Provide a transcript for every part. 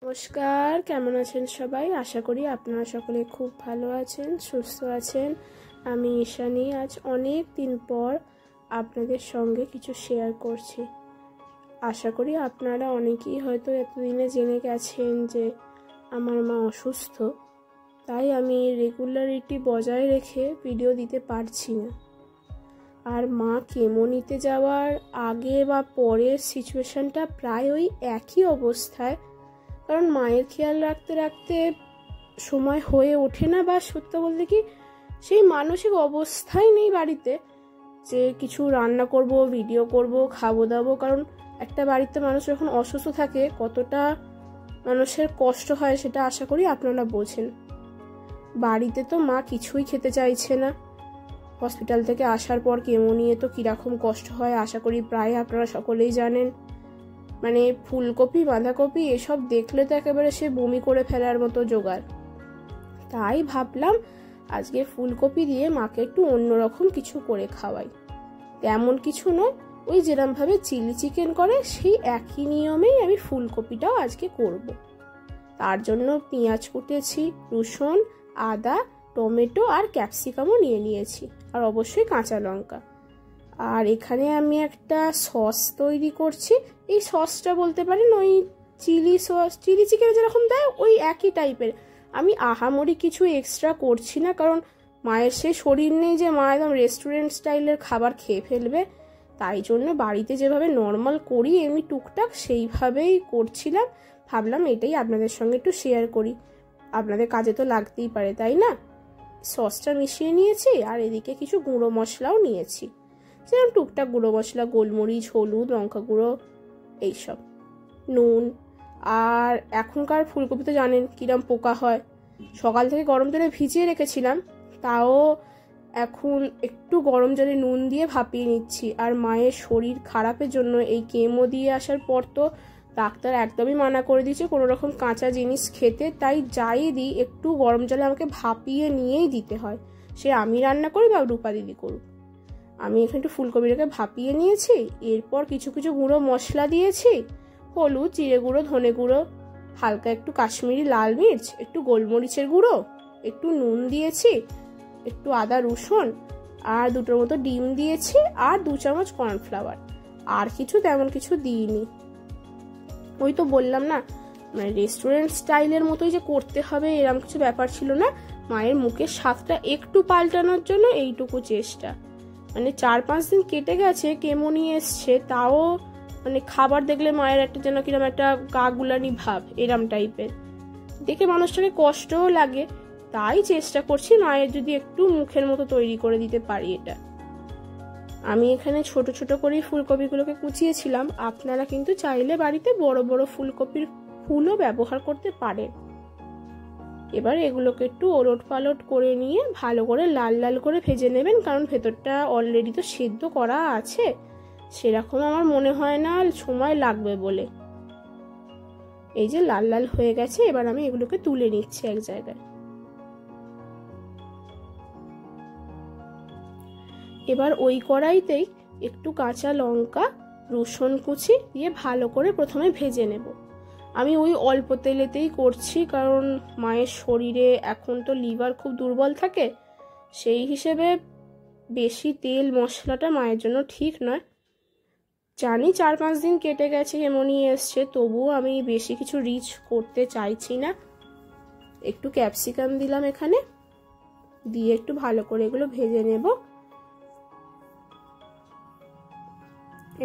নমস্কার, কেমন আছেন সবাই? আশা করি আপনারা সকলে খুব ভালো আছেন, সুস্থ আছেন। আমি ঈশানী আজ অনেক দিন পর আপনাদের সঙ্গে কিছু শেয়ার করছি। আশা করি আপনারা অনেকেই হয়তো এতদিনে জেনে গেছেন যে আমার মা অসুস্থ, তাই আমি রেগুলারিটি বজায় রেখে ভিডিও দিতে পারছি না। আর মা কেমো নিতে যাওয়ার আগে বা পরের সিচুয়েশনটা প্রায় ওই একই অবস্থায়, কারণ মায়ের খেয়াল রাখতে রাখতে সময় হয়ে ওঠে না, বা সত্য বলতে কি সেই মানসিক অবস্থাই নেই বাড়িতে যে কিছু রান্না করব, ভিডিও করব, খাবো দাবো। কারণ একটা বাড়িতে মানুষ যখন অসুস্থ থাকে কতটা মানুষের কষ্ট হয় সেটা আশা করি আপনারা বোঝেন। বাড়িতে তো মা কিছুই খেতে চাইছে না। হসপিটাল থেকে আসার পর কেমো নিয়ে তো কিরকম কষ্ট হয় আশা করি প্রায় আপনারা সকলেই জানেন। মানে ফুলকপি, বাঁধাকপি এসব দেখলে তো একেবারে সে বমি করে ফেলার মতো জোগাড়। তাই ভাবলাম আজকে ফুলকপি দিয়ে মাকে একটু অন্যরকম কিছু করে খাওয়াই। তেমন কিছু নয়, ওই যেরমভাবে চিলি চিকেন করে সেই একই নিয়মেই আমি ফুলকপিটাও আজকে করব। তার জন্য পেঁয়াজ কুটেছি, রসুন, আদা, টমেটো আর ক্যাপসিকামও নিয়ে নিয়েছি, আর অবশ্যই কাঁচা লঙ্কা। আর এখানে আমি একটা সস তৈরি করছি। এই সসটা বলতে পারেন ওই চিলি সস, চিলি চিকেন যেরকম দেয় ওই একই টাইপের। আমি আহামরি কিছু এক্সট্রা করছি না, কারণ মায়ের সে শরীর নেই যে মা একদম রেস্টুরেন্ট স্টাইলের খাবার খেয়ে ফেলবে। তাই জন্য বাড়িতে যেভাবে নর্মাল করি এমনি টুকটাক সেইভাবেই করছিলাম। ভাবলাম এটাই আপনাদের সঙ্গে একটু শেয়ার করি, আপনাদের কাজে তো লাগতেই পারে, তাই না? সসটা মিশিয়ে নিয়েছি, আর এদিকে কিছু গুঁড়ো মশলাও নিয়েছি, যেরকম টুকটাক গুঁড়ো মশলা, গোলমরিচ, হলুদ, লঙ্কা গুঁড়ো, এইসব, নুন। আর এখনকার ফুলকপি তো জানেন কিরম পোকা হয়। সকাল থেকে গরম জলে ভিজিয়ে রেখেছিলাম, তাও এখন একটু গরম জলে নুন দিয়ে ভাপিয়ে নিচ্ছি। আর মায়ের শরীর খারাপের জন্য এই কেমো দিয়ে আসার পর তো ডাক্তার একদমই মানা করে দিয়েছে কোনো রকম কাঁচা জিনিস খেতে। তাই যাই দিই একটু গরম জলে আমাকে ভাপিয়ে নিয়েই দিতে হয়, সে আমি রান্না করি বা রূপা দিদি করুক। আমি এখানে একটু ফুলকপিটাকে ভাপিয়ে নিয়েছি, এরপর কিছু কিছু গুঁড়ো মশলা দিয়েছি, হলুদ, জিরে গুঁড়ো, ধনে গুঁড়ো, হালকা একটু কাশ্মীরি লাল মির্চ, একটু গোলমরিচের গুঁড়ো, একটু নুন দিয়েছি, একটু আদা রসুন, আর দুটোর মতো ডিম দিয়েছি, আর 2 চামচ কর্নফ্লাওয়ার। আর কিছু তেমন কিছু দিইনি। ওই তো বললাম না, মানে রেস্টুরেন্ট স্টাইলের মতোই যে করতে হবে এরকম কিছু ব্যাপার ছিল না। মায়ের মুখের স্বাদটা একটু পাল্টানোর জন্য এইটুকু চেষ্টা। মানে 4-5 দিন কেটে গেছে, কেমো নিয়ে এসছে, তাও মানে খাবার দেখলে মায়ের একটা যেন কিরম একটা গা গুলানি ভাব, এরম টাইপের দেখে মানুষটাকে কষ্টও লাগে। তাই চেষ্টা করছি মায়ের যদি একটু মুখের মতো তৈরি করে দিতে পারি এটা। আমি এখানে ছোট ছোট করে ফুলকপিগুলোকে কুচিয়েছিলাম। আপনারা কিন্তু চাইলে বাড়িতে বড় বড় ফুলকপির ফুলও ব্যবহার করতে পারেন। এবার এগুলোকে একটু ওলট পালট করে নিয়ে ভালো করে লাল লাল করে ভেজে নেবেন, কারণ ভেতরটা অলরেডি তো সেদ্ধ করা আছে, সেরকম আমার মনে হয় না সময় লাগবে বলে। এই যে লাল লাল হয়ে গেছে, এবার আমি এগুলোকে তুলে নিচ্ছি এক জায়গায়। এবার ওই কড়াইতেই একটু কাঁচা লঙ্কা, রসুন কুচি দিয়ে ভালো করে প্রথমে ভেজে নেব। আমি ওই অল্প তেলেতেই করছি, কারণ মায়ের শরীরে এখন তো লিভার খুব দুর্বল থাকে, সেই হিসেবে বেশি তেল মশলাটা মায়ের জন্য ঠিক নয়। জানি 4-5 দিন কেটে গেছে, এমনই এসছে, তবুও আমি বেশি কিছু রিচ করতে চাইছি না। একটু ক্যাপসিকাম দিলাম এখানে, দিয়ে একটু ভালো করে এগুলো ভেজে নেব।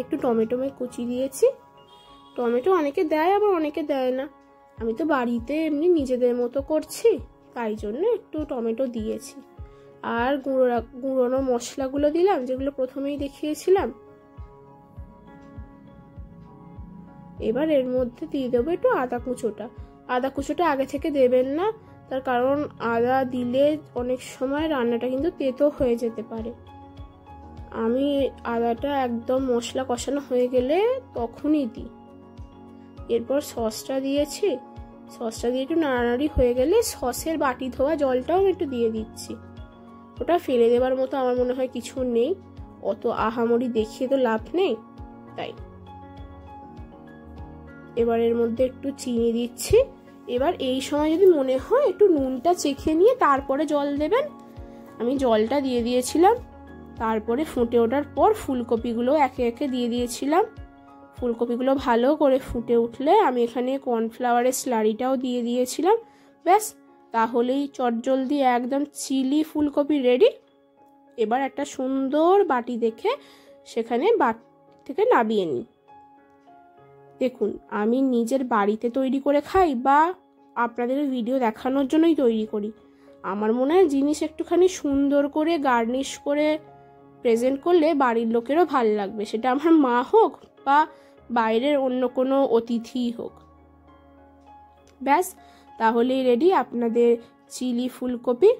একটু টমেটো কুচি দিয়েছি। টমেটো অনেকে দেয় আবার অনেকে দেয় না, আমি তো বাড়িতে এমনি নিজেদের মতো করছি, তাই জন্য একটু টমেটো দিয়েছি। আর গুঁড়োনো মশলাগুলো দিলাম, যেগুলো প্রথমেই দেখিয়েছিলাম। এবার এর মধ্যে দিয়ে দেবো একটু আদা কুচোটা। আদা কুচোটা আগে থেকে দেবেন না, তার কারণ আদা দিলে অনেক সময় রান্নাটা কিন্তু তেতো হয়ে যেতে পারে। আমি আদাটা একদম মশলা কষানো হয়ে গেলে তখনই দিই। এরপর সসটা দিয়েছি, সসটা দিয়ে একটু নাড়ানাড়ি হয়ে গেলে সসের বাটি ধোয়া জলটাও একটু দিয়ে দিচ্ছি। ওটা ফেলে দেবার মতো আমার মনে হয় কিছু নেই, অত আহামরি দেখিয়ে তো লাভ নেই। তাই এবার এর মধ্যে একটু চিনি দিচ্ছি। এবার এই সময় যদি মনে হয় একটু নুনটা চেখে নিয়ে তারপরে জল দেবেন। আমি জলটা দিয়ে দিয়েছিলাম। তারপরে ফুটে ওঠার পর ফুলকপিগুলো একে একে দিয়ে দিয়েছিলাম। ফুলকপিগুলো ভালো করে ফুটে উঠলে আমি এখানে কর্নফ্লাওয়ারের স্লারিটাও দিয়ে দিয়েছিলাম। ব্যাস, তাহলেই চটজলদি একদম চিলি ফুলকপি রেডি। এবার একটা সুন্দর বাটি দেখে সেখানে বাটি থেকে নামিয়ে নিই। দেখুন, আমি নিজের বাড়িতে তৈরি করে খাই বা আপনাদের ভিডিও দেখানোর জন্যই তৈরি করি। আমার মনে হয় জিনিস একটুখানি সুন্দর করে গার্নিশ করে প্রেজেন্ট করলে বাড়ির লোকেরও ভালো লাগবে, সেটা আমার মা হোক বা বাইরের অন্য কোনো অতিথি হোক। ব্যাস, তাহলেই রেডি আপনাদের চিলি ফুলকপি।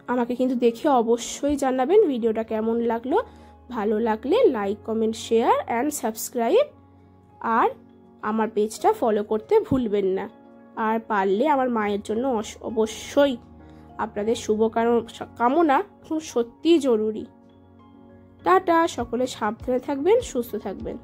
আমাকে কিন্তু দেখে অবশ্যই জানাবেন ভিডিওটা কেমন লাগলো। ভালো লাগলে like, comment, share and subscribe, আর আমার পেজটা ফলো করতে ভুলবেন না। আর পারলে আমার মায়ের জন্য অবশ্যই আপনাদের শুভকামনা সত্যিই জরুরি। টাটা, সকলে সাবধানে থাকবেন, সুস্থ থাকবেন।